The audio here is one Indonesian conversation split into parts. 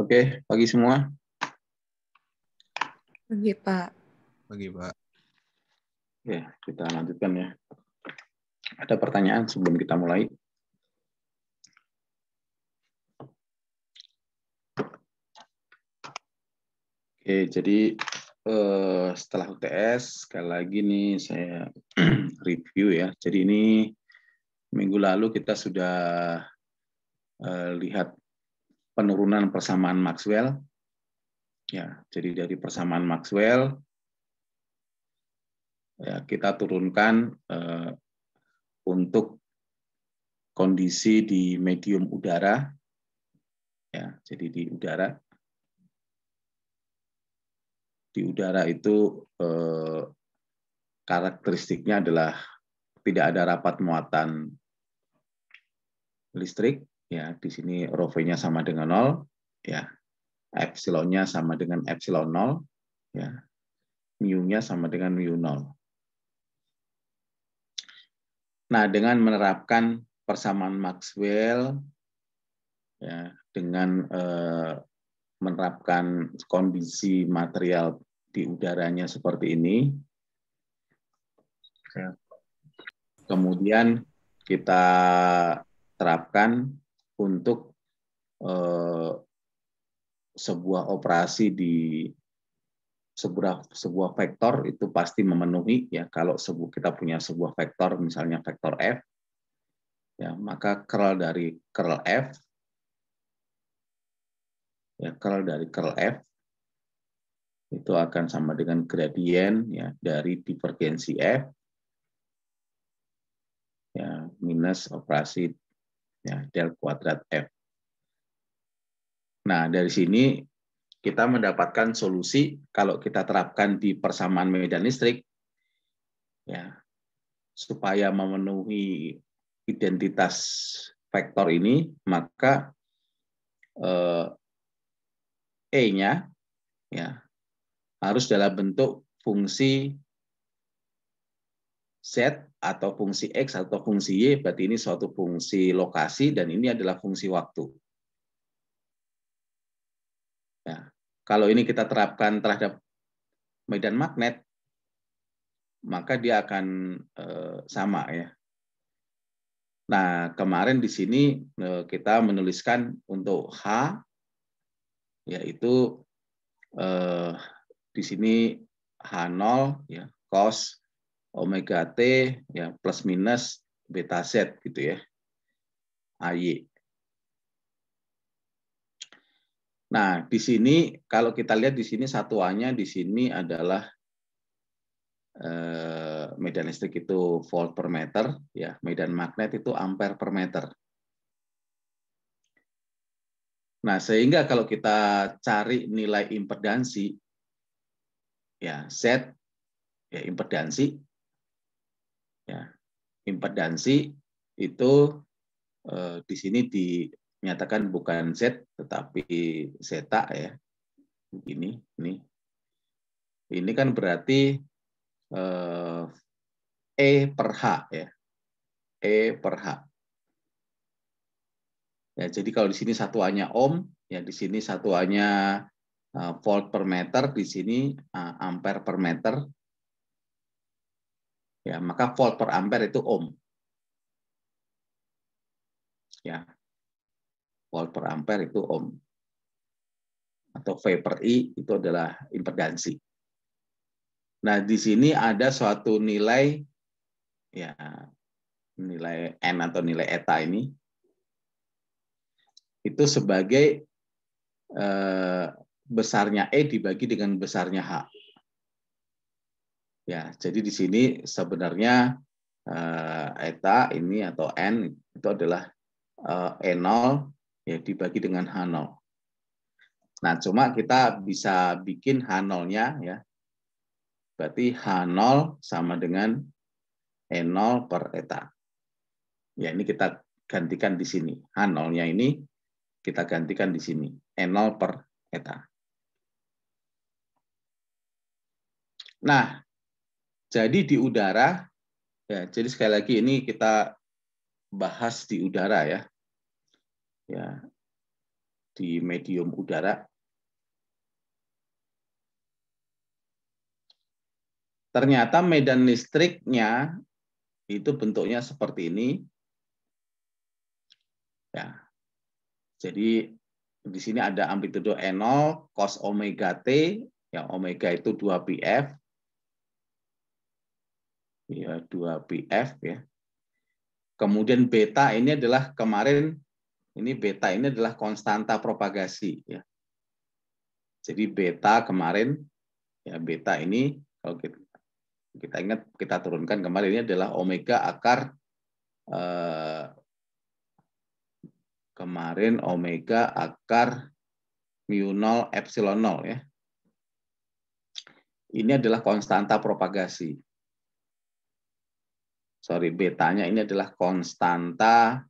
Oke, pagi semua. Pagi, Pak. Pagi, Pak. Oke, kita lanjutkan ya. Ada pertanyaan sebelum kita mulai? Oke, jadi setelah UTS, sekali lagi nih saya review ya. Jadi ini minggu lalu kita sudah lihat penurunan persamaan Maxwell. Ya, jadi dari persamaan Maxwell ya, kita turunkan untuk kondisi di medium udara. Ya, jadi di udara. Di udara itu karakteristiknya adalah tidak ada rapat muatan listrik, ya di sini rho V-nya sama dengan 0, ya epsilonnya sama dengan epsilon 0, ya mu-nya sama dengan mu 0. Nah, dengan menerapkan persamaan Maxwell, ya dengan menerapkan kondisi material di udaranya seperti ini, kemudian kita terapkan untuk sebuah operasi di sebuah vektor itu pasti memenuhi, ya kalau kita punya sebuah vektor misalnya vektor F, ya maka curl dari curl F, ya curl dari curl F itu akan sama dengan gradien ya dari divergensi F, ya minus operasi ya del kuadrat F. Nah, dari sini kita mendapatkan solusi kalau kita terapkan di persamaan medan listrik, ya supaya memenuhi identitas vektor ini, maka E-nya ya harus dalam bentuk fungsi Z atau fungsi X atau fungsi Y, berarti ini suatu fungsi lokasi dan ini adalah fungsi waktu. Ya, kalau ini kita terapkan terhadap medan magnet, maka dia akan sama ya. Nah, kemarin di sini kita menuliskan untuk H, yaitu di sini H0 ya cos omega T ya plus minus beta Z gitu ya. AY. Nah, di sini kalau kita lihat di sini satuannya di sini adalah medan listrik itu volt per meter, ya medan magnet itu ampere per meter. Nah, sehingga kalau kita cari nilai impedansi, ya Z, ya impedansi itu di sini dinyatakan bukan Z tetapi zeta ya. Begini, ini kan berarti E per H ya. E per H. Ya, jadi kalau di sini satuannya ohm, ya di sini satuannya volt per meter, di sini ampere per meter. Ya, maka volt per ampere itu ohm. Ya. Volt per ampere itu ohm. Atau V per I itu adalah impedansi. Nah, di sini ada suatu nilai, ya nilai N atau nilai eta ini, itu sebagai besarnya E dibagi dengan besarnya H. Ya, jadi di sini sebenarnya eta ini atau N itu adalah E0 ya dibagi dengan H0. Nah, cuma kita bisa bikin H0-nya ya. Berarti H0 sama dengan E0 per eta. Ya, ini kita gantikan di sini. H0-nya ini kita gantikan di sini. E0 per eta. Nah, jadi di udara, ya, jadi sekali lagi ini kita bahas di udara ya. Ya. di medium udara. Ternyata medan listriknya itu bentuknya seperti ini. Ya. Jadi di sini ada amplitudo E0 cos omega T, yang omega itu 2πf. Ya, 2πf ya. Kemudian beta ini adalah kemarin, ini beta ini adalah konstanta propagasi ya. Jadi beta kemarin, ya beta ini kalau kita ingat, kita turunkan kemarin, ini adalah omega akar kemarin omega akar mu 0 epsilon 0 ya. Ini adalah konstanta propagasi. Sorry, betanya ini adalah konstanta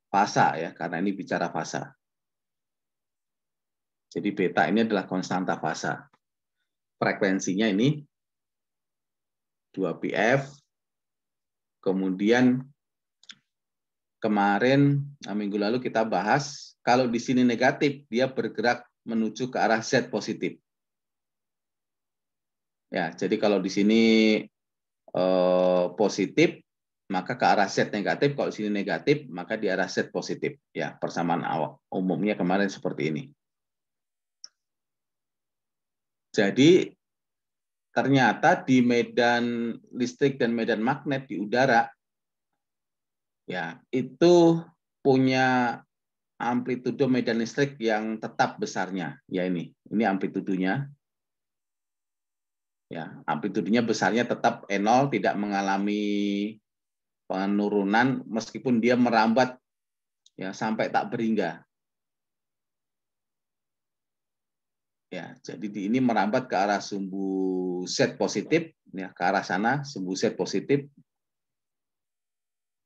fasa ya, karena ini bicara fasa. Jadi beta ini adalah konstanta fasa. Frekuensinya ini 2πf. Kemudian kemarin, minggu lalu kita bahas, kalau di sini negatif, dia bergerak menuju ke arah Z positif. Ya, jadi kalau di sini positif, maka ke arah Z negatif. Kalau di sini negatif, maka di arah Z positif. Ya, persamaan umumnya kemarin seperti ini. Jadi ternyata di medan listrik dan medan magnet di udara, ya itu punya amplitudo medan listrik yang tetap besarnya. Ya ini amplitudonya. Ya, amplitudonya besarnya tetap E0, tidak mengalami penurunan meskipun dia merambat ya sampai tak berhingga. Ya, jadi ini merambat ke arah sumbu Z positif, ya ke arah sana sumbu Z positif.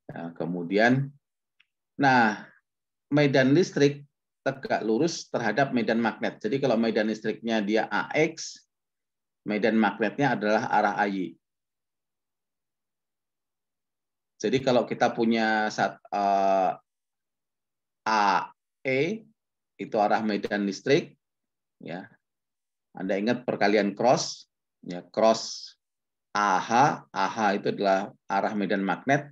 Ya, kemudian, nah medan listrik tegak lurus terhadap medan magnet. Jadi kalau medan listriknya dia AX, medan magnetnya adalah arah AY. Jadi kalau kita punya AE itu arah medan listrik, ya. Anda ingat perkalian cross, ya cross AH, AH itu adalah arah medan magnet,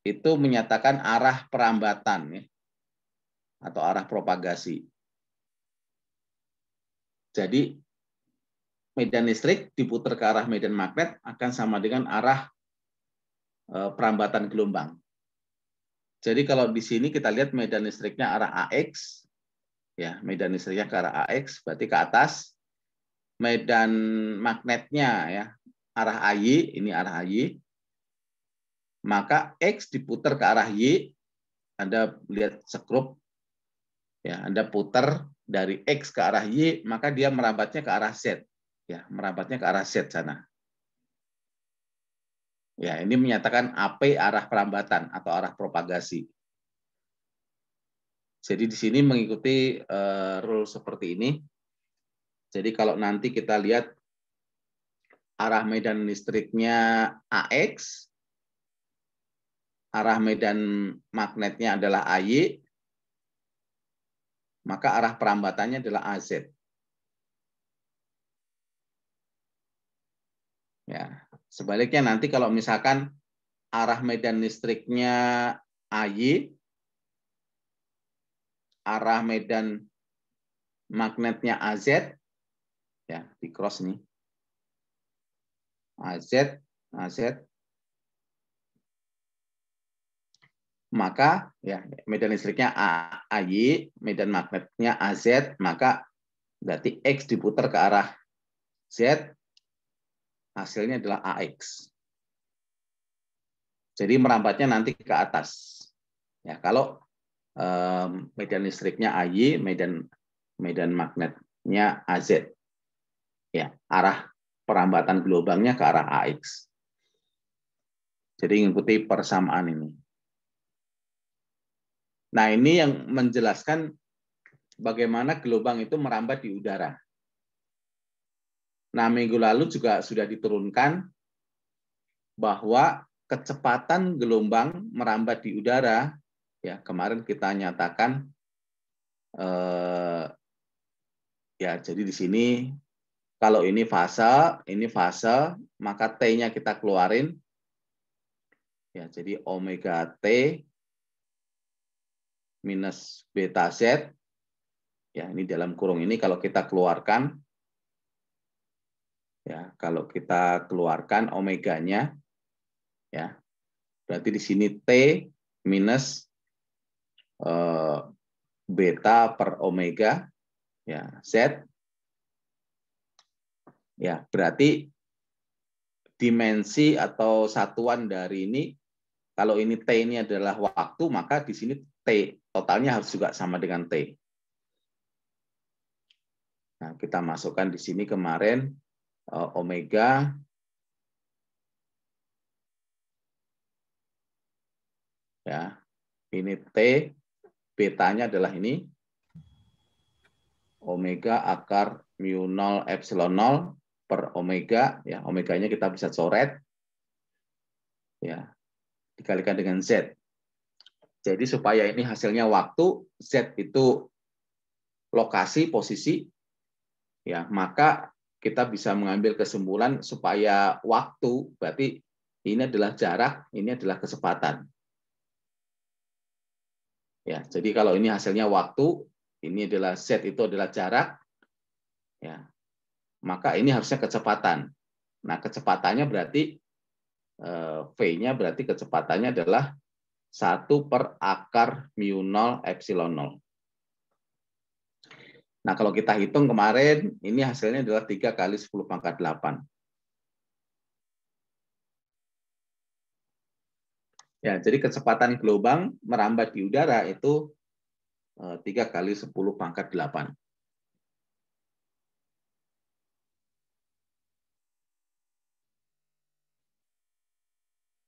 itu menyatakan arah perambatan, ya, atau arah propagasi. Jadi medan listrik diputar ke arah medan magnet akan sama dengan arah perambatan gelombang. Jadi kalau di sini kita lihat medan listriknya arah AX, ya medan listriknya ke arah AX, berarti ke atas. Medan magnetnya ya arah AY, ini arah AY, maka X diputar ke arah Y. Anda lihat skrup, ya Anda putar dari X ke arah Y, maka dia merambatnya ke arah Z, ya merambatnya ke arah Z sana. Ya, ini menyatakan AP arah perambatan atau arah propagasi. Jadi di sini mengikuti rule seperti ini. Jadi kalau nanti kita lihat arah medan listriknya AX, arah medan magnetnya adalah AY, maka arah perambatannya adalah AZ. Ya, sebaliknya nanti kalau misalkan arah medan listriknya AY, arah medan magnetnya AZ, ya di cross nih, AZ, maka ya medan listriknya AY, medan magnetnya AZ, maka berarti X diputar ke arah Z, hasilnya adalah AX. Jadi merambatnya nanti ke atas. Ya, kalau medan listriknya AY, medan magnetnya AZ. Ya, arah perambatan gelombangnya ke arah AX. Jadi mengikuti persamaan ini. Nah, ini yang menjelaskan bagaimana gelombang itu merambat di udara. Nah, minggu lalu juga sudah diturunkan bahwa kecepatan gelombang merambat di udara, ya kemarin kita nyatakan Ya, jadi di sini kalau ini fase, maka T-nya kita keluarin. Ya, jadi omega T minus beta Z. Ya, ini dalam kurung ini kalau kita keluarkan, ya, kalau kita keluarkan omeganya, ya, berarti di sini T minus beta per omega, ya, Z. Ya, berarti dimensi atau satuan dari ini, kalau ini T ini adalah waktu, maka di sini T totalnya harus juga sama dengan T. Nah, kita masukkan di sini kemarin omega ya. Ini T, betanya adalah ini omega akar mu 0 epsilon 0 per omega, ya, omeganya kita bisa coret, ya, dikalikan dengan Z. Jadi supaya ini hasilnya waktu, Z itu lokasi, posisi, ya, maka kita bisa mengambil kesimpulan supaya waktu, berarti ini adalah jarak, ini adalah kecepatan. Ya, jadi kalau ini hasilnya waktu, ini adalah Z itu adalah jarak, ya, maka ini harusnya kecepatan. Nah, kecepatannya berarti V-nya berarti kecepatannya adalah 1 per akar mu 0 epsilon 0. Nah, kalau kita hitung kemarin, ini hasilnya adalah 3 kali 10 pangkat 8. Ya, jadi kecepatan gelombang merambat di udara itu 3 kali 10 pangkat 8.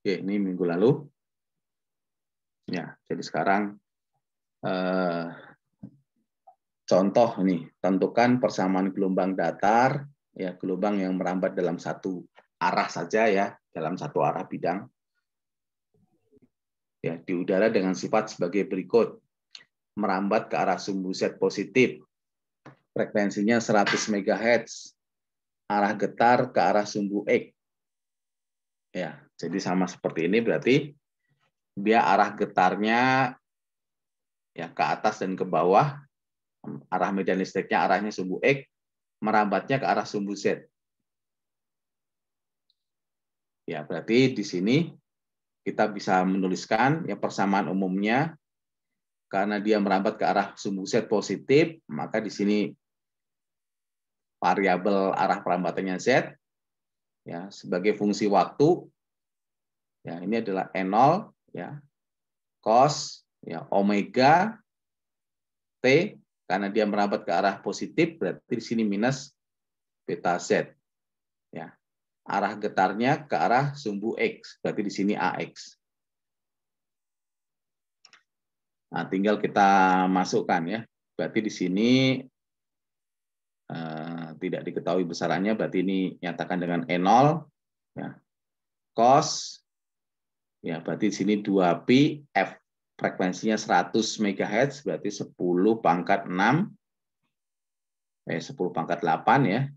Oke, ini minggu lalu. Ya, jadi sekarang contoh nih, tentukan persamaan gelombang datar, ya, gelombang yang merambat dalam satu arah saja, ya, dalam satu arah bidang, ya, di udara dengan sifat sebagai berikut: merambat ke arah sumbu Z positif, frekuensinya 100 MHz, arah getar ke arah sumbu X. Ya, jadi sama seperti ini, berarti dia arah getarnya, ya, ke atas dan ke bawah, arah medan listriknya arahnya sumbu X, merambatnya ke arah sumbu Z. Ya, berarti di sini kita bisa menuliskan yang persamaan umumnya, karena dia merambat ke arah sumbu Z positif, maka di sini variabel arah perambatannya Z, ya, sebagai fungsi waktu, ya, ini adalah N0, ya, cos, ya, omega T, karena dia merambat ke arah positif, berarti di sini minus beta Z. Ya. Arah getarnya ke arah sumbu X, berarti di sini AX. Nah, tinggal kita masukkan, ya. Berarti di sini tidak diketahui besarannya, berarti ini nyatakan dengan E0, ya. Cos, ya, berarti di sini 2pi F, frekuensinya 100 MHz, berarti 10 pangkat 6, 10 pangkat 8, ya.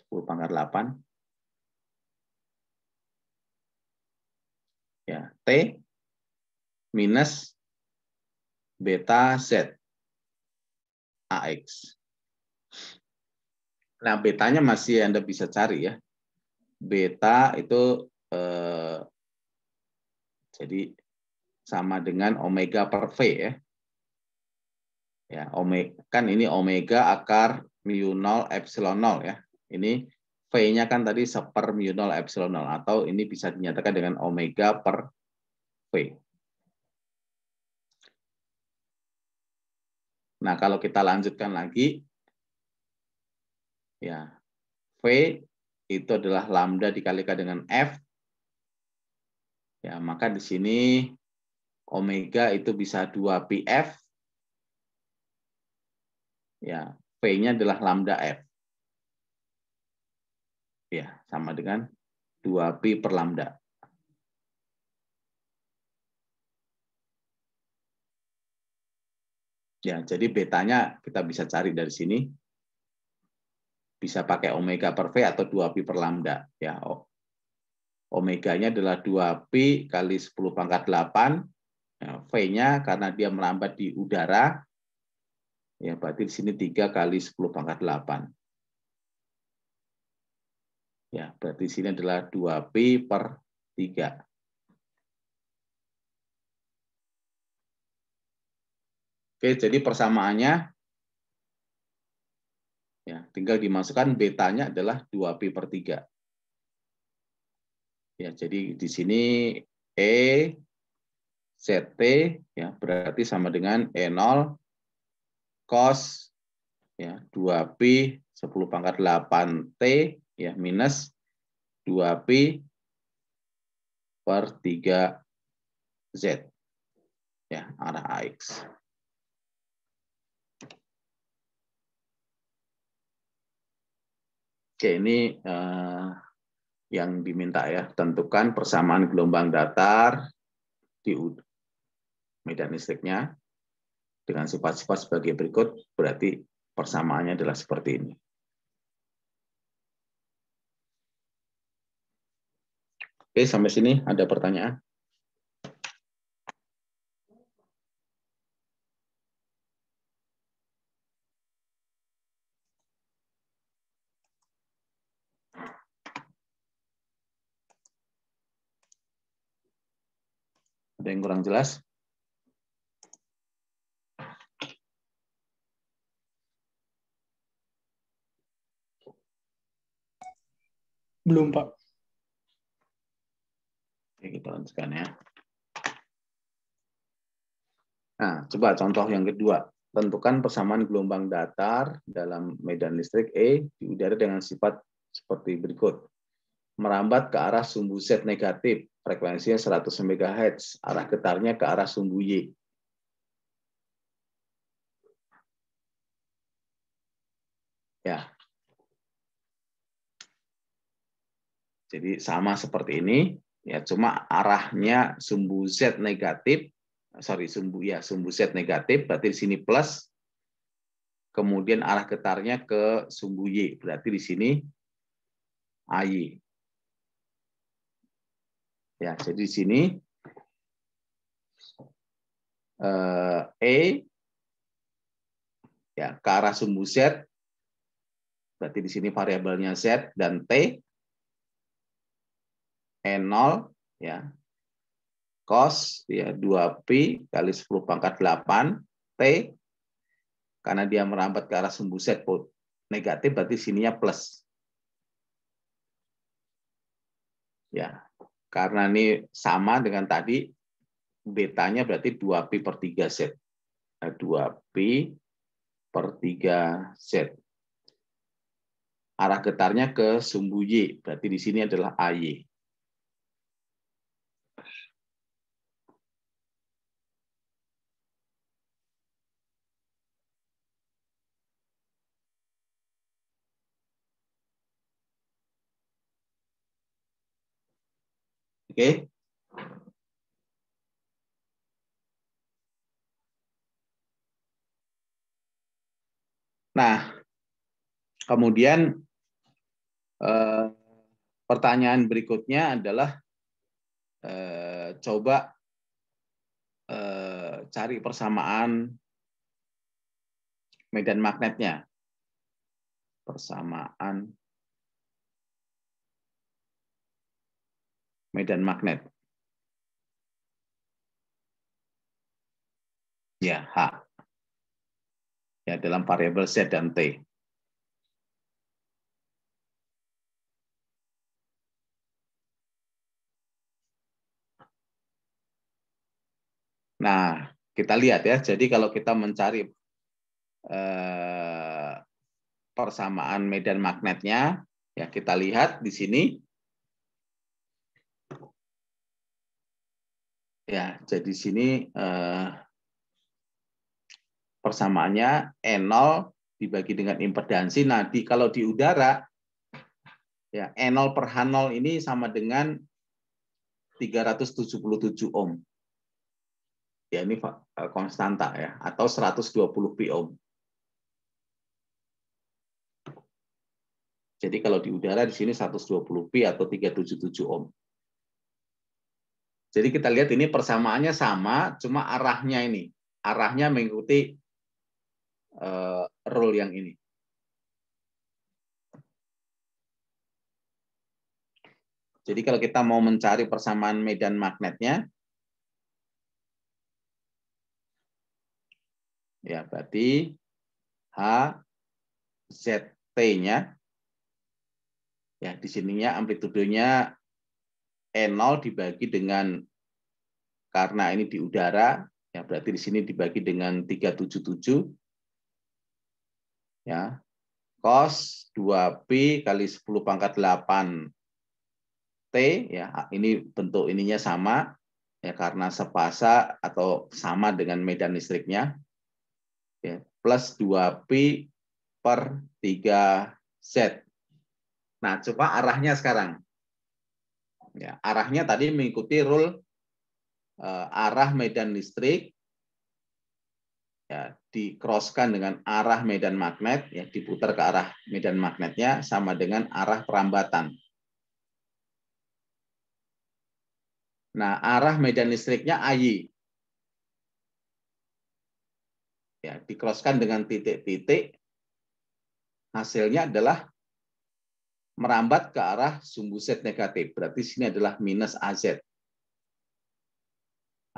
10 pangkat 8. Ya, T minus beta Z AX. Nah, betanya masih Anda bisa cari, ya. Beta itu jadi sama dengan omega per V, ya. Ya, omega kan ini omega akar mu 0 epsilon 0, ya. Ini V-nya kan tadi 1/per mu 0 epsilon 0, atau ini bisa dinyatakan dengan omega per V. Nah, kalau kita lanjutkan lagi, ya, V itu adalah lambda dikalikan dengan F. Ya, maka di sini omega itu bisa 2πf. Ya, V-nya adalah lambda F. Ya, sama dengan 2pi per lambda. Oke, Ya, jadi betanya kita bisa cari dari sini. Bisa pakai omega per V atau 2pi per lambda. Ya, omeganya adalah 2pi kali 10 pangkat 8. Ya, V-nya karena dia merambat di udara, ya berarti di sini 3 kali 10 pangkat 8. Ya, berarti di sini adalah 2pi per 3. Oke, jadi persamaannya ya tinggal dimasukkan betanya adalah 2pi per 3. Ya, jadi di sini E ZT ya berarti sama dengan E0 cos ya 2pi 10 pangkat 8 T ya minus 2pi per 3 Z ya arah AX. Oke, ini yang diminta ya, tentukan persamaan gelombang datar di medan listriknya dengan sifat-sifat sebagai berikut, berarti persamaannya adalah seperti ini. Oke, sampai sini ada pertanyaan? Ada yang kurang jelas? Belum, Pak. Oke, kita lanjutkan ya. Nah, coba contoh yang kedua. Tentukan persamaan gelombang datar dalam medan listrik E di udara dengan sifat seperti berikut. Merambat ke arah sumbu Z negatif, frekuensinya 100 MHz, arah getarnya ke arah sumbu Y. Ya. Jadi sama seperti ini, ya cuma arahnya sumbu Z negatif, sumbu Z negatif, berarti di sini plus, kemudian arah getarnya ke sumbu Y, berarti di sini AY. Ya, jadi di sini E ya ke arah sumbu Z, berarti di sini variabelnya Z dan T, E0 ya cos ya 2pi kali 10 pangkat 8 T, karena dia merambat ke arah sumbu Z negatif, berarti sininya plus. Ya, karena ini sama dengan tadi, betanya berarti 2pi per 3 Z. 2pi per 3 Z. Arah getarnya ke sumbu Y, berarti di sini adalah AY. Oke. Nah, kemudian pertanyaan berikutnya adalah coba cari persamaan medan magnetnya. Persamaan medan magnet. Ya, H. Ya, dalam variabel Z dan T. Nah, kita lihat ya. Jadi kalau kita mencari persamaan medan magnetnya, ya kita lihat di sini. Ya, jadi di sini persamaannya E0 dibagi dengan impedansi. Nah, kalau di udara, ya E0 per H0 ini sama dengan 377 ohm. Ya ini konstanta ya, atau 120 pi ohm. Jadi kalau di udara di sini 120 pi atau 377 ohm. Jadi kita lihat ini persamaannya sama, cuma arahnya mengikuti rule yang ini. Jadi kalau kita mau mencari persamaan medan magnetnya, ya berarti HZT-nya, ya di sininya amplitudenya E0 dibagi dengan, karena ini di udara, ya berarti di sini dibagi dengan 377, ya cos 2pi kali 10 pangkat 8 T, ya ini bentuk ininya sama, ya karena sepasa atau sama dengan medan listriknya, ya, plus 2pi per 3Z. Nah, coba arahnya sekarang. Ya, arahnya tadi mengikuti rule arah medan listrik, ya, dikroskan dengan arah medan magnet, ya, diputar ke arah medan magnetnya sama dengan arah perambatan. Nah, arah medan listriknya AY. Ya, dikroskan dengan titik-titik, hasilnya adalah merambat ke arah sumbu Z negatif. Berarti sini adalah minus AZ.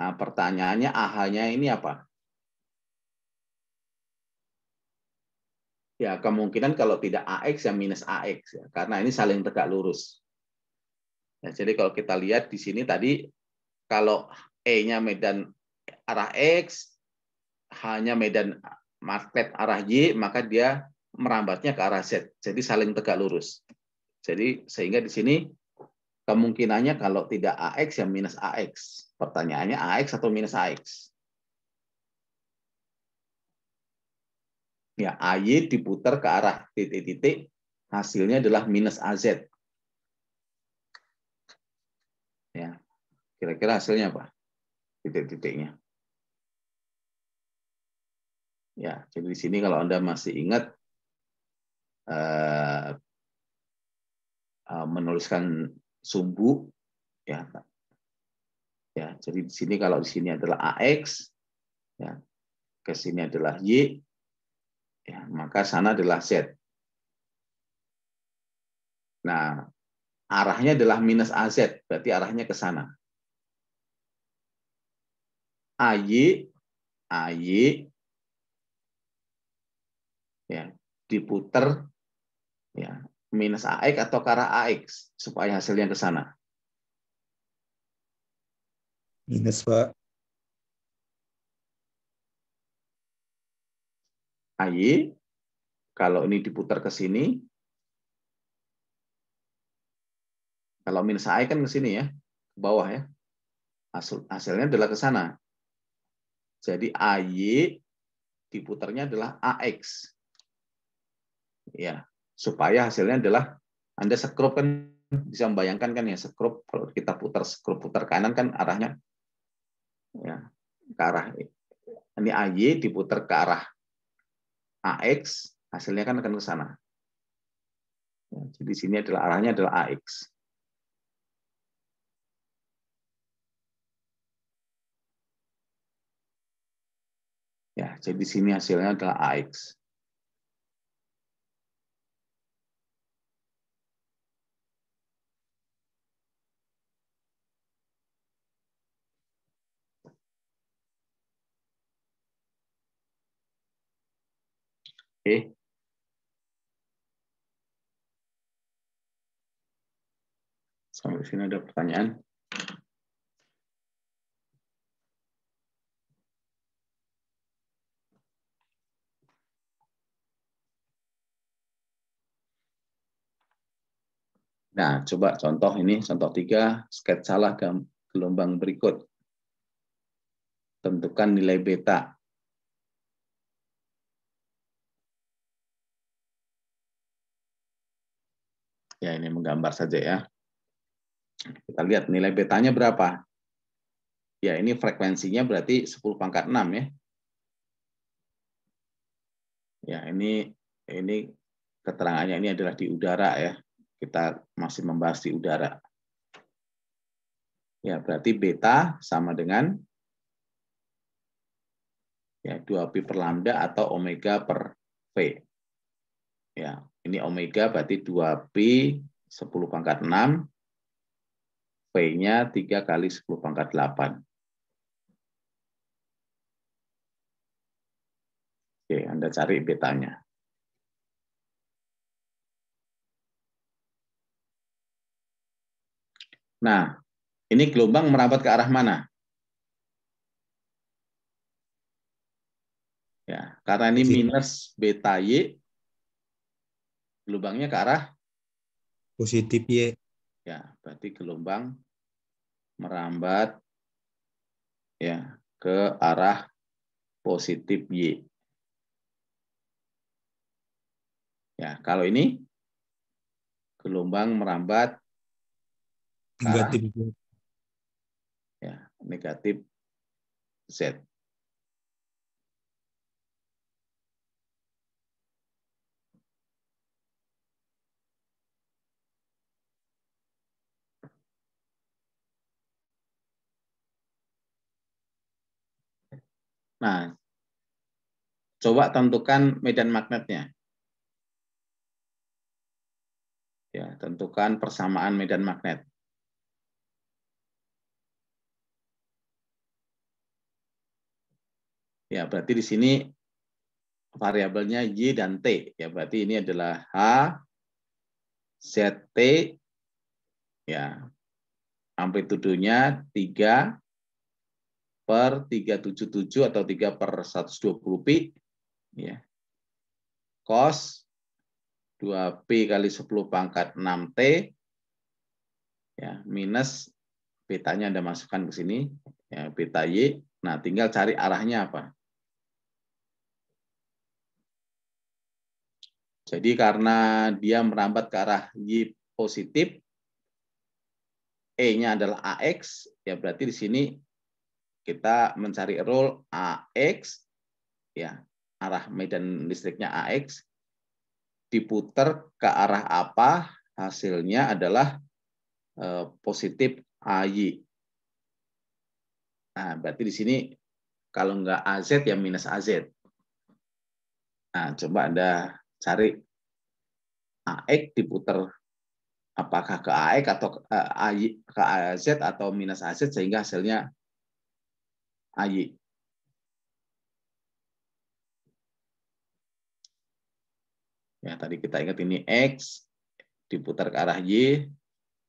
Nah, pertanyaannya AH-nya ini apa? Ya, kemungkinan kalau tidak AX ya minus AX, ya, karena ini saling tegak lurus. Ya, jadi kalau kita lihat di sini tadi, kalau E-nya medan arah X, H-nya medan magnet arah Y, maka dia merambatnya ke arah Z. Jadi saling tegak lurus. Jadi sehingga di sini kemungkinannya kalau tidak AX ya minus AX. Pertanyaannya AX atau minus AX? Ya, AY diputar ke arah titik-titik, hasilnya adalah minus AZ. Ya, kira-kira hasilnya apa? Titik-titiknya. Ya, jadi di sini kalau Anda masih ingat menuliskan sumbu, ya, ya. Jadi di sini kalau di sini adalah AX, ya, ke sini adalah Y, ya, maka sana adalah Z. Nah, arahnya adalah minus AZ, berarti arahnya ke sana. AY ya diputer, ya minus AX atau ke arah AX supaya hasilnya ke sana. Minus, Pak. AY kalau ini diputar ke sini, kalau minus AX kan ke sini ya, ke bawah ya. Hasilnya adalah ke sana. Jadi AY diputarnya adalah AX. Ya, supaya hasilnya adalah Anda skrup kan, bisa membayangkan kan ya, skrup kalau kita putar skrup putar kanan kan arahnya ya ke arah ini AY diputar ke arah AX, hasilnya kan akan ke sana. Ya, jadi sini adalah arahnya adalah AX. Ya, jadi sini hasilnya adalah AX. Oke. Sampai sini ada pertanyaan? Nah, coba contoh ini, contoh 3, sketsalah gelombang berikut. Tentukan nilai beta. Ya, ini menggambar saja ya. Kita lihat nilai betanya berapa. Ya, ini frekuensinya berarti 10 pangkat 6 ya. Ya, ini keterangannya ini adalah di udara ya. Kita masih membahas di udara. Ya, berarti beta sama dengan ya 2pi per lambda atau omega per V. Ya, ini omega berarti 2pi 10 pangkat 6, V-nya 3 kali 10 pangkat 8. Oke, Anda cari betanya. Nah, ini gelombang merambat ke arah mana? Ya, karena ini minus beta Y, gelombangnya ke arah positif Y. ya, berarti gelombang merambat ya ke arah positif Y. Ya, kalau ini gelombang merambat ke arah Negatif Y. ya, negatif Z. Nah, coba tentukan medan magnetnya. Ya, tentukan persamaan medan magnet. Ya, berarti di sini variabelnya Y dan T. Ya, berarti ini adalah H, ZT, ya, amplitudenya 3 per 377 atau 3 per 120 pi, ya. Cos 2pi kali 10 pangkat 6T, ya, minus betanya Anda masukkan ke sini, ya, beta Y. Nah, tinggal cari arahnya apa. Jadi karena dia merambat ke arah Y positif, E-nya adalah AX, ya berarti di sini kita mencari rule AX, ya arah medan listriknya AX, diputar ke arah apa, hasilnya adalah positif AY. Nah, berarti di sini kalau nggak AZ ya minus AZ. Nah, coba Anda cari AX diputar apakah ke AX atau AY, ke AZ atau minus AZ sehingga hasilnya AY. Ya, tadi kita ingat ini X diputar ke arah Y,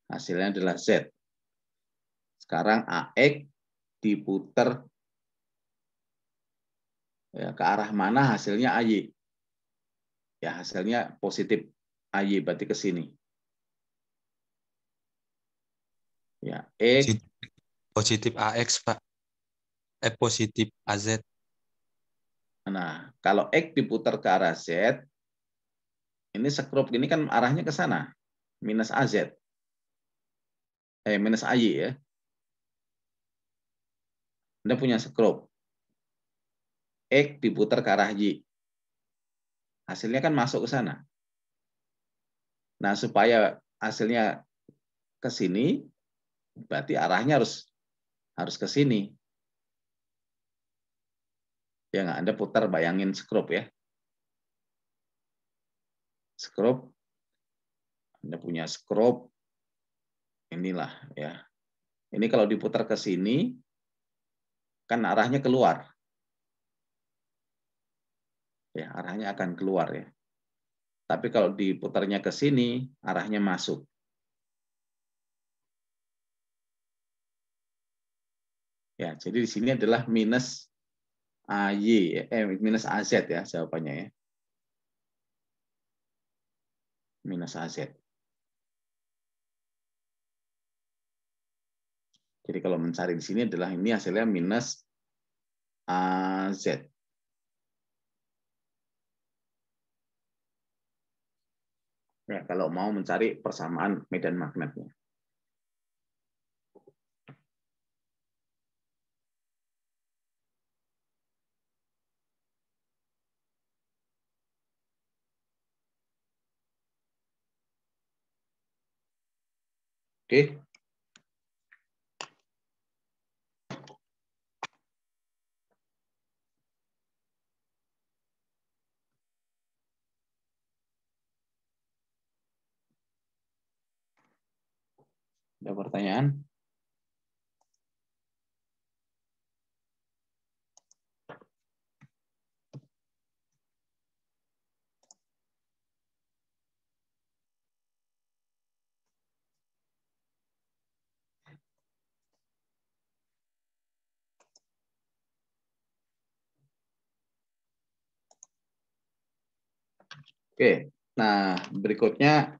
hasilnya adalah Z. Sekarang AX diputar ya, ke arah mana hasilnya AY. Ya, hasilnya positif AY, berarti ke sini. Ya, X. Positif AX, Pak. Positif AZ. Nah, kalau X diputar ke arah Z, ini skrup ini kan arahnya ke sana, minus AZ. Minus AY ya. Anda punya skrup. X diputar ke arah Y. Hasilnya kan masuk ke sana. Nah, supaya hasilnya ke sini, berarti arahnya harus ke sini. Ya nggak, Anda putar, bayangin skrup ya. Skrup, Anda punya skrup, inilah ya. Ini kalau diputar ke sini, kan arahnya keluar. Ya, arahnya akan keluar ya. Tapi kalau diputarnya ke sini, arahnya masuk. Ya, jadi di sini adalah minus AY, minus AZ ya jawabannya ya. Minus AZ. Jadi kalau mencari di sini adalah ini hasilnya minus AZ. Ya, kalau mau mencari persamaan medan magnetnya. Oke. Ada pertanyaan? Oke, nah berikutnya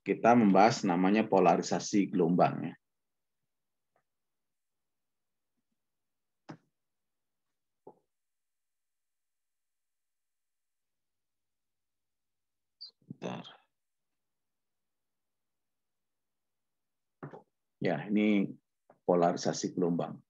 kita membahas namanya polarisasi gelombang. Sebentar. Ya, ini polarisasi gelombang.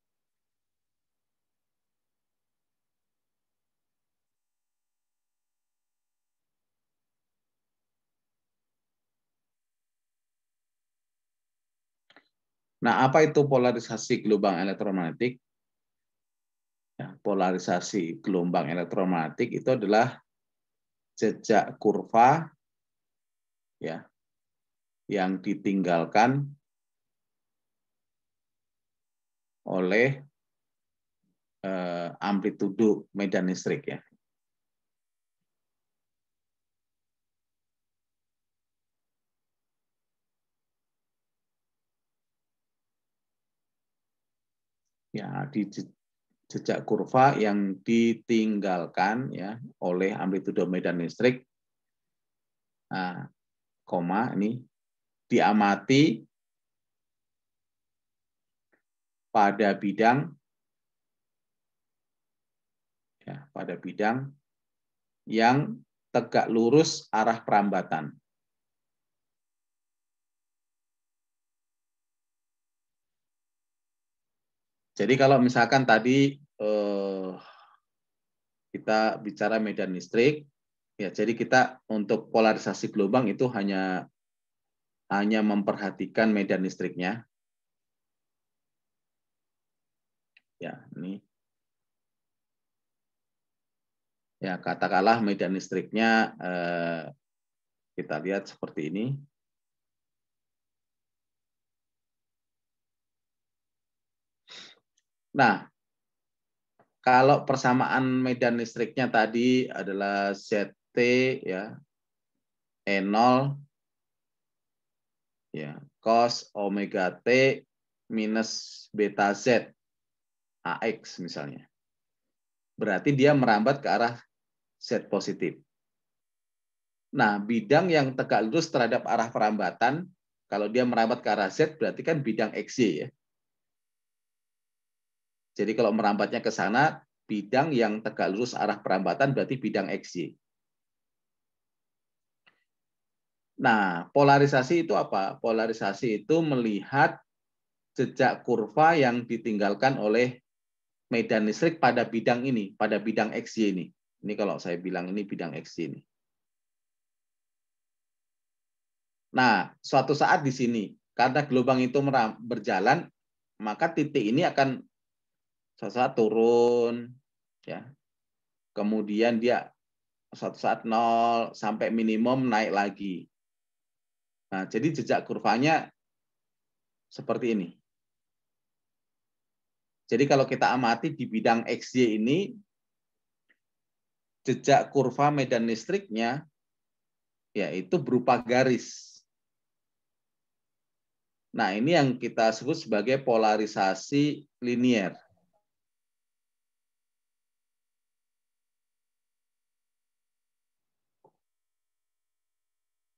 Nah, apa itu polarisasi gelombang elektromagnetik? Ya, polarisasi gelombang elektromagnetik itu adalah jejak kurva ya yang ditinggalkan oleh amplitudo medan listrik ya. Ya, di jejak kurva yang ditinggalkan ya oleh amplitudo medan listrik, nah, koma ini diamati pada bidang yang tegak lurus arah perambatan. Jadi kalau misalkan tadi kita bicara medan listrik, ya jadi kita untuk polarisasi gelombang itu hanya memperhatikan medan listriknya. Ya, ini. Ya, katakanlah medan listriknya kita lihat seperti ini. Nah, kalau persamaan medan listriknya tadi adalah ZT ya E0 ya cos omega T minus beta Z AX misalnya. Berarti dia merambat ke arah Z positif. Nah, bidang yang tegak lurus terhadap arah perambatan, kalau dia merambat ke arah Z berarti kan bidang XY ya. Jadi kalau merambatnya ke sana, bidang yang tegak lurus arah perambatan berarti bidang XY. Nah, polarisasi itu apa? Polarisasi itu melihat jejak kurva yang ditinggalkan oleh medan listrik pada bidang ini, pada bidang XY ini. Ini kalau saya bilang ini bidang XY ini. Nah, suatu saat di sini, karena gelombang itu berjalan, maka titik ini akan suatu saat turun, ya. Kemudian dia suatu saat 0 sampai minimum naik lagi. Nah, jadi jejak kurvanya seperti ini. Jadi kalau kita amati di bidang XY ini, jejak kurva medan listriknya yaitu berupa garis. Nah, ini yang kita sebut sebagai polarisasi linier.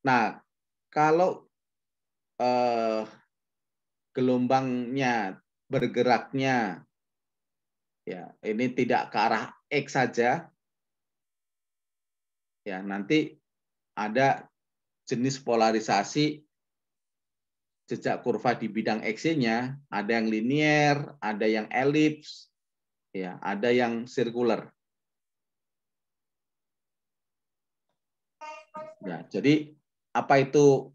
Nah, kalau gelombangnya bergeraknya ya ini tidak ke arah X saja, ya nanti ada jenis polarisasi jejak kurva di bidang X-nya, ada yang linier, ada yang elips, ya ada yang sirkular. Ya, jadi apa itu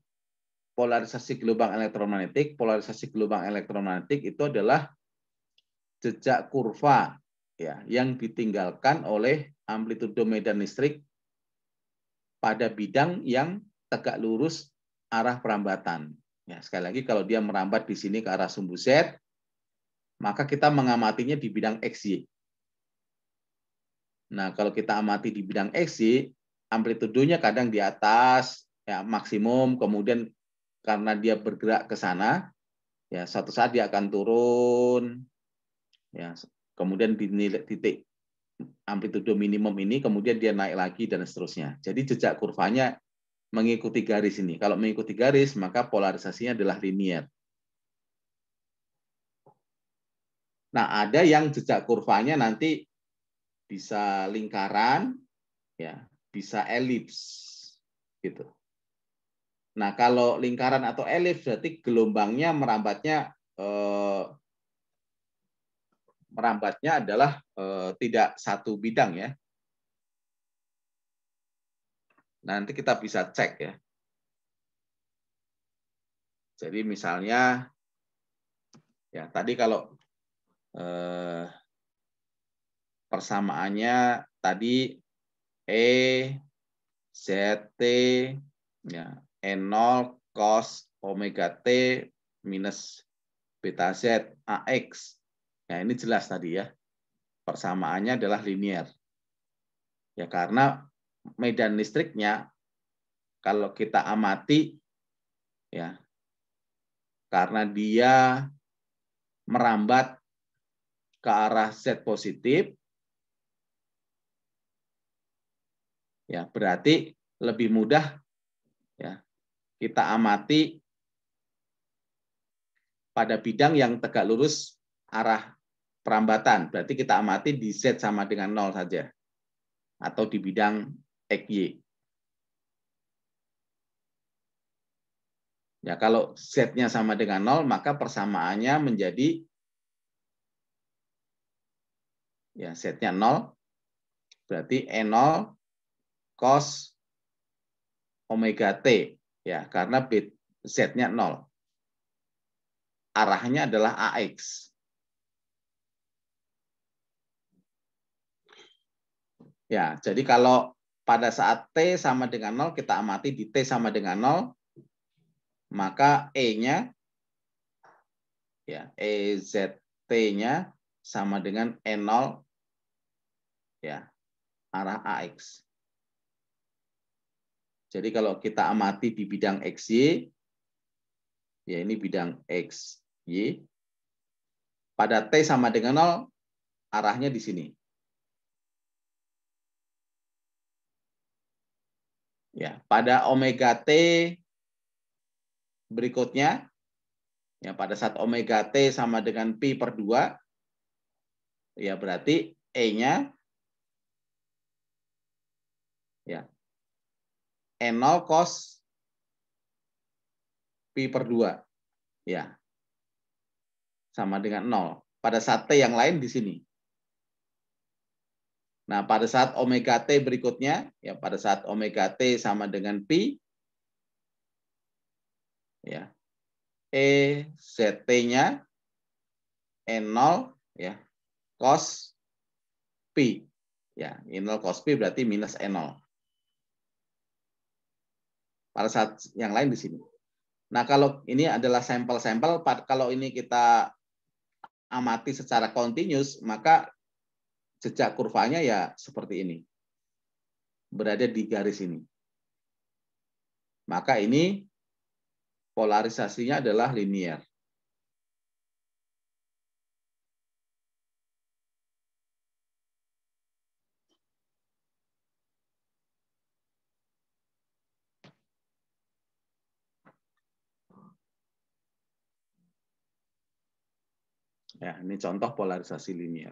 polarisasi gelombang elektromagnetik. Polarisasi gelombang elektromagnetik itu adalah jejak kurva ya yang ditinggalkan oleh amplitudo medan listrik pada bidang yang tegak lurus arah perambatan. Ya, sekali lagi kalau dia merambat di sini ke arah sumbu Z, maka kita mengamatinya di bidang XY. Nah, kalau kita amati di bidang XY, amplitudonya kadang di atas ya maksimum, kemudian karena dia bergerak ke sana, ya suatu saat dia akan turun, ya kemudian di titik amplitudo minimum ini, kemudian dia naik lagi dan seterusnya. Jadi jejak kurvanya mengikuti garis ini. Kalau mengikuti garis, maka polarisasinya adalah linier. Nah, ada yang jejak kurvanya nanti bisa lingkaran, ya, bisa elips, gitu. Nah, kalau lingkaran atau elips berarti gelombangnya merambatnya adalah tidak satu bidang ya. Nanti kita bisa cek ya. Jadi misalnya, ya tadi kalau persamaannya tadi E ZT ya N0 cos omega T minus beta Z AX. Ya ini jelas tadi ya. Persamaannya adalah linier. Ya karena medan listriknya kalau kita amati ya karena dia merambat ke arah Z positif, ya berarti lebih mudah ya kita amati pada bidang yang tegak lurus arah perambatan. Berarti kita amati di Z sama dengan 0 saja atau di bidang XY. Ya kalau Z-nya sama dengan 0 maka persamaannya menjadi ya Z-nya 0 berarti E0 cos omega T ya karena Z-nya 0. Arahnya adalah AX. Ya, jadi kalau pada saat T sama dengan 0 kita amati di T sama dengan 0 maka E-nya ya EZT-nya sama dengan E0 ya arah AX. Jadi kalau kita amati di bidang XY ya ini bidang XY pada T sama dengan 0 arahnya di sini. Ya, pada omega T berikutnya ya pada saat omega T sama dengan pi per 2 ya berarti E-nya ya E0 cos pi per 2 ya sama dengan 0. Pada saat T yang lain di sini. Nah, pada saat omega T berikutnya ya pada saat omega T sama dengan pi ya EZT-nya E0 ya cos pi. Ya, E0 cos pi berarti minus E0. Pada saat yang lain di sini. Nah, kalau ini adalah sampel-sampel, kalau ini kita amati secara continuous, maka jejak kurvanya ya seperti ini. Berada di garis ini. Maka ini polarisasinya adalah linier. Ya, ini contoh polarisasi linier.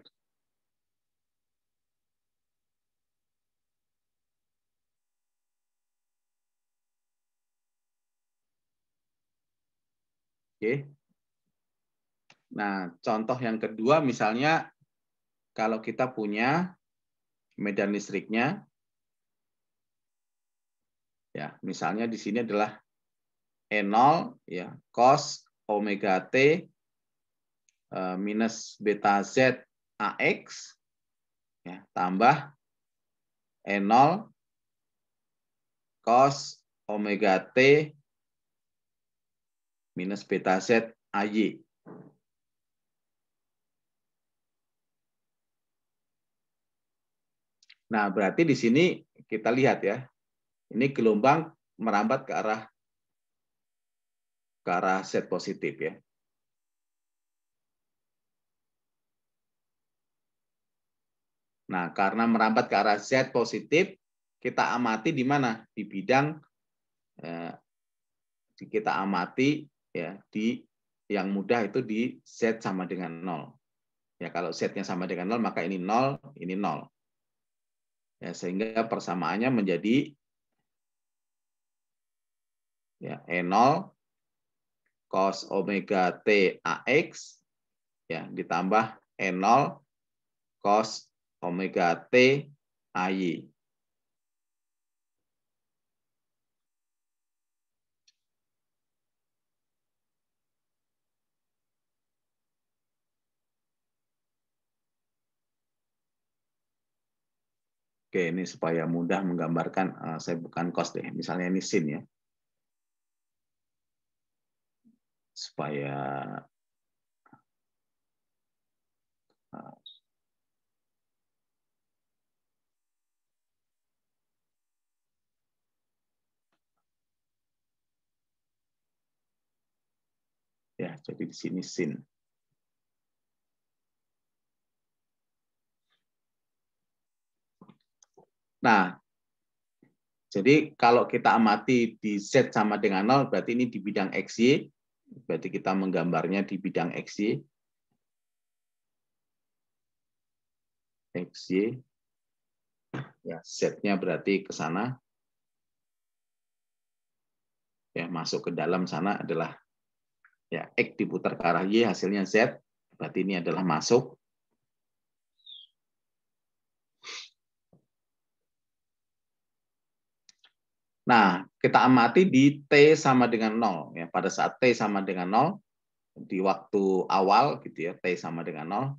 Oke. Nah, contoh yang kedua misalnya kalau kita punya medan listriknya, ya misalnya di sini adalah E0 ya cos omega T minus beta Z AX ya, tambah E0 cos omega T minus beta Z AY. Nah, berarti di sini kita lihat ya, ini gelombang merambat ke arah Z positif ya. Nah, karena merambat ke arah Z positif, kita amati di mana? Di bidang kita amati ya di yang mudah itu di Z sama dengan 0. Ya, kalau Z-nya sama dengan 0, maka ini 0, ini 0. Ya, sehingga persamaannya menjadi ya E0 cos omega T AX ya ditambah E0 cos omega T AY. Oke, ini supaya mudah menggambarkan, saya bukan cos deh, misalnya ini sin ya. Supaya ya, jadi di sini sin. Nah, jadi kalau kita amati di Z sama dengan 0, berarti ini di bidang XY. Berarti kita menggambarnya di bidang XY. XY. Ya, Z-nya berarti ke sana. Ya, masuk ke dalam sana adalah ya X diputar ke arah Y, hasilnya Z. Berarti ini adalah masuk. Nah, kita amati di T sama dengan 0. Ya, pada saat T sama dengan 0, di waktu awal gitu ya, T sama dengan 0,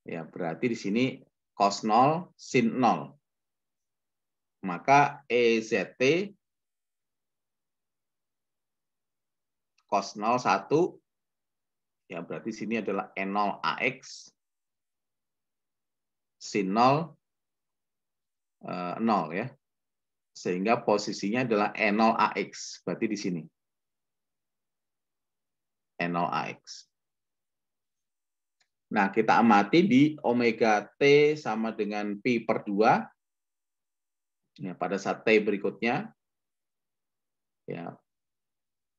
ya berarti di sini cos 0, sin 0. Maka EZT cos 0, 1, ya berarti sini adalah E0 AX, sin 0, 0 ya. Sehingga posisinya adalah E0 AX, berarti di sini. E0 AX. Nah, kita amati di omega T sama dengan pi per 2. Ya, pada saat T berikutnya, ya,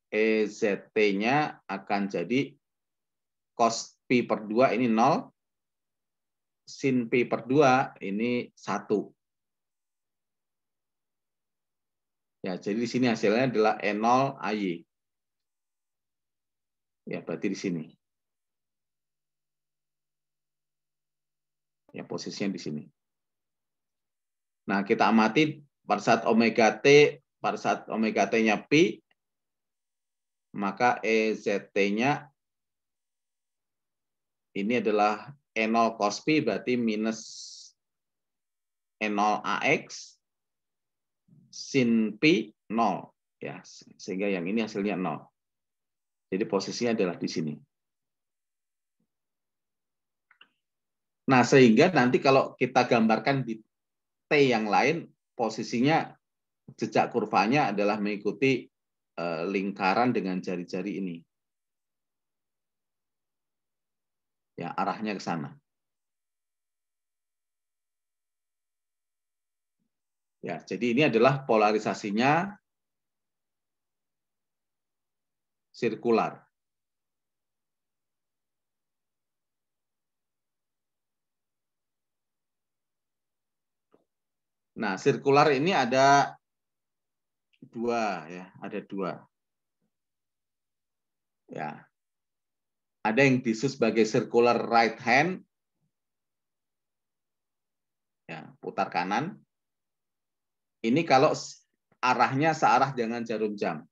EZT-nya akan jadi cos pi per 2 ini 0, sin pi per 2 ini 1. Ya, jadi di sini hasilnya adalah E0 AY. Ya, berarti di sini. Ya, posisinya di sini. Nah, kita amati pada saat omega T-nya pi, maka EZT-nya ini adalah E0 cos pi, berarti minus E0 AX sin pi 0. Ya, sehingga yang ini hasilnya 0. Jadi posisinya adalah di sini. Nah, sehingga nanti kalau kita gambarkan di T yang lain, posisinya jejak kurvanya adalah mengikuti lingkaran dengan jari-jari ini. Ya, arahnya ke sana. Ya, jadi ini adalah polarisasinya sirkular. Nah, sirkular ini ada dua ya, ada dua. Ya. Ada yang disebut sebagai circular right hand. Ya, putar kanan. Ini kalau arahnya searah dengan jarum jam.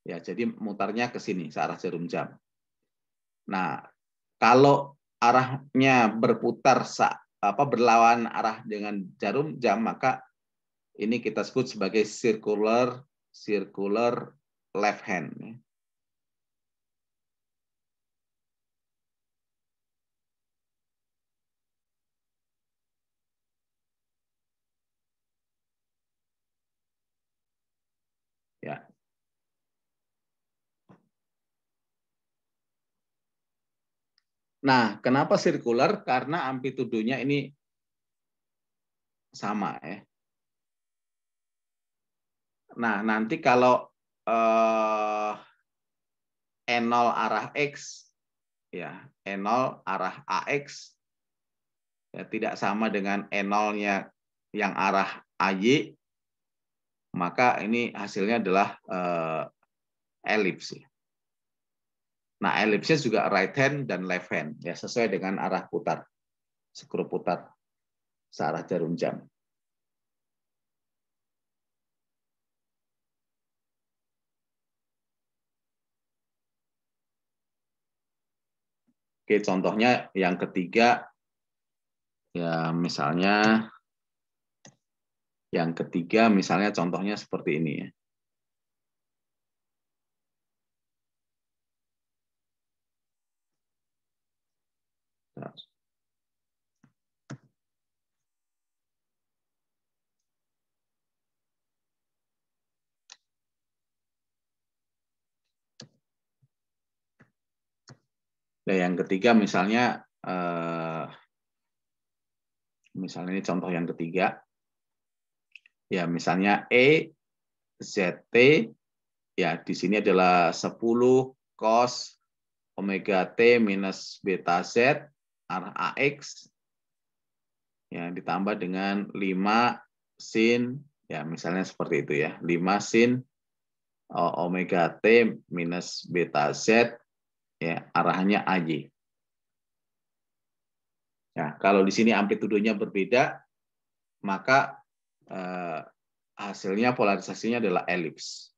Ya, jadi mutarnya ke sini searah jarum jam. Nah, kalau arahnya berputar berlawan arah dengan jarum jam, maka ini kita sebut sebagai circular left hand. Ya. Nah, kenapa sirkular? Karena amplitudonya ini sama ya. Nah, nanti kalau E0 arah X, ya E0 arah AX, ya, tidak sama dengan E0-nya yang arah AY, maka ini hasilnya adalah elips. Nah, elipsnya juga right hand dan left hand, ya sesuai dengan arah putar, skru putar searah jarum jam. Oke, contohnya yang ketiga, ya misalnya contohnya seperti ini ya. Nah, yang ketiga misalnya ini contoh yang ketiga. Ya, misalnya ZT, ya di sini adalah 10 cos omega T minus beta Z arah AX, ya ditambah dengan 5 sin, ya misalnya seperti itu ya, 5 sin omega T minus beta Z, ya arahnya AY. Nah, kalau di sini amplitudonya berbeda, maka hasilnya polarisasinya adalah elips.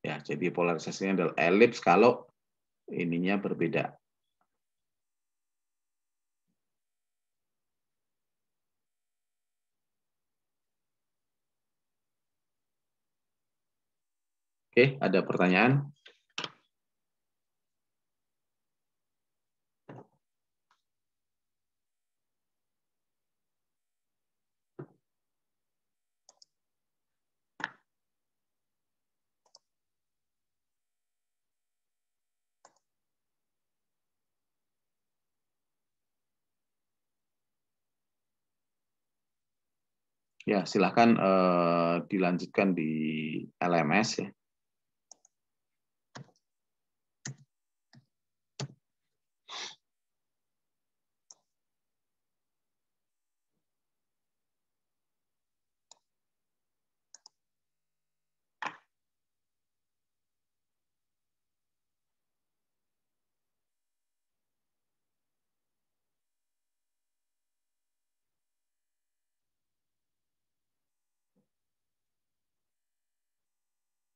Ya, jadi polarisasinya adalah elips kalau ininya berbeda. Oke, ada pertanyaan? Ya, silakan dilanjutkan di LMS ya.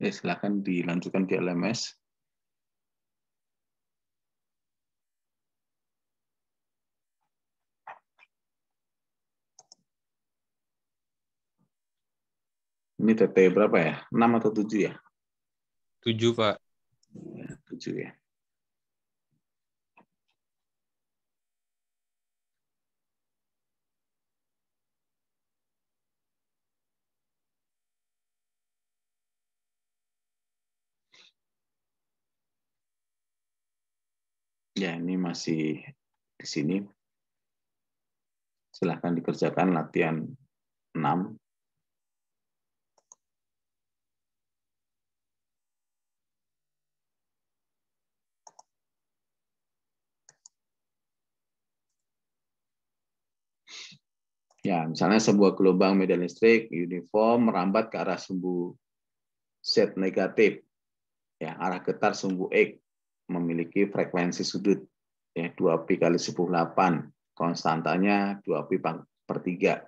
Ya, silakan dilanjutkan di LMS. Ini TT berapa ya? 6 atau 7 ya? 7, Pak. Ya, 7 ya. Ya, ini masih di sini. Silahkan dikerjakan latihan 6. Ya, misalnya sebuah gelombang medan listrik uniform merambat ke arah sumbu Z negatif. Ya, arah getar sumbu X memiliki frekuensi sudut ya 2pi kali 10⁸. Konstantanya 2pi 1/3.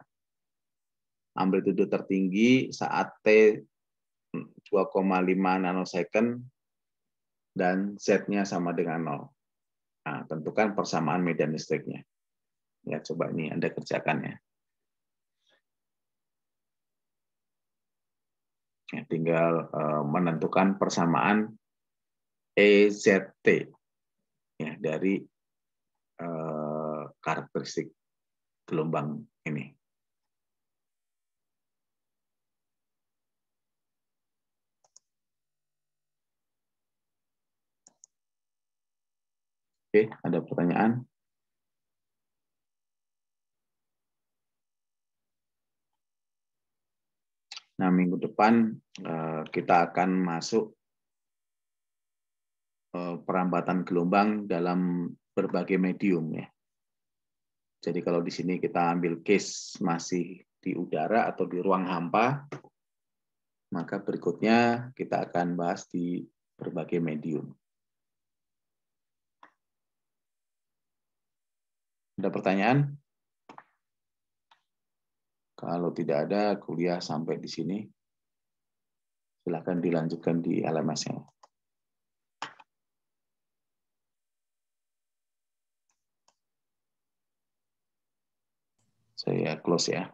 Amplitudo tertinggi saat T 2,5 nanosecond dan Z-nya sama dengan 0. Nah, tentukan persamaan medan listriknya. Ya, coba ini Anda kerjakan ya. Ya, tinggal menentukan persamaan EZT ya, dari karakteristik gelombang ini. Oke, ada pertanyaan? Nah, minggu depan kita akan masuk perambatan gelombang dalam berbagai medium ya. Jadi kalau di sini kita ambil case masih di udara atau di ruang hampa, maka berikutnya kita akan bahas di berbagai medium. Ada pertanyaan? Kalau tidak ada, kuliah sampai di sini. Silakan dilanjutkan di LMS-nya. Saya close ya.